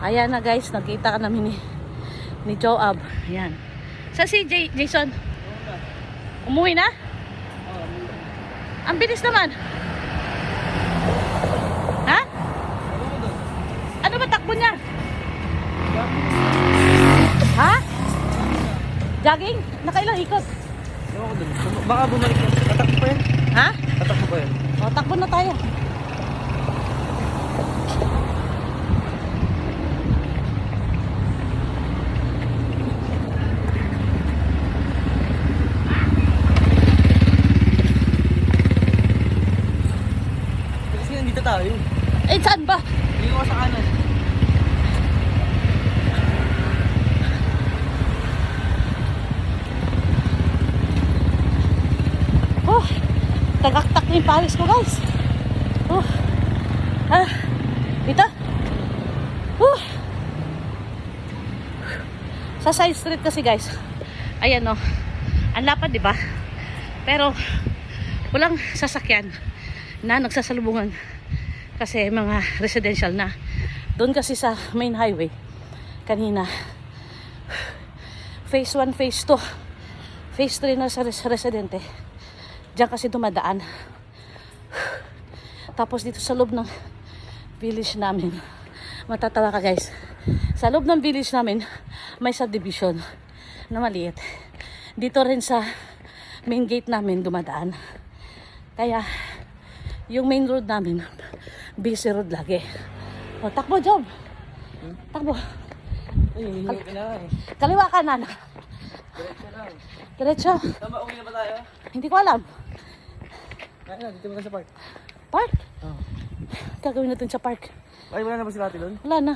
Ayan na guys, nagkita ka namin ni Joab. Ayan. Sa si Jason? Umuwi na? Ang bilis naman. Ha? Ano ba takbo niya? Ha? Jogging? Nakailang ikot? Ewan ko dun. Baka bumalik yan. Tatakbo pa yan? Ha? Tatakbo pa yan. O, takbo na tayo. Kasi nandito tayo. Eh, saan ba? Hindi ko sa kanan. Oh, tagaktak na yung pawis ko guys. Oh, dito. Oh. Sa side street kasi guys. Ayan oh. Ang lapad, di ba? Pero walang sasakyan na nagsasalubungan kasi mga residential na. Doon kasi sa main highway kanina. Phase 1, phase 2, phase 3 na sa residente. Diyan kasi dumadaan. Tapos dito sa loob ng village namin, matatawa ka guys. Sa loob ng village namin, may subdivision na maliit. Dito rin sa main gate namin dumadaan. Kaya, yung main road namin, busy road lagi. O, takbo, Job. Takbo. Ay, hindi ko kailangan eh. Kaliwa kanan. Diretso lang. Diretso. Tama, uwi na ba tayo? Hindi ko alam. Kaya na, dito mo sa park. Park? Oo. Gagawin natin sa park. Ay, wala na ba sila ate doon? Wala na.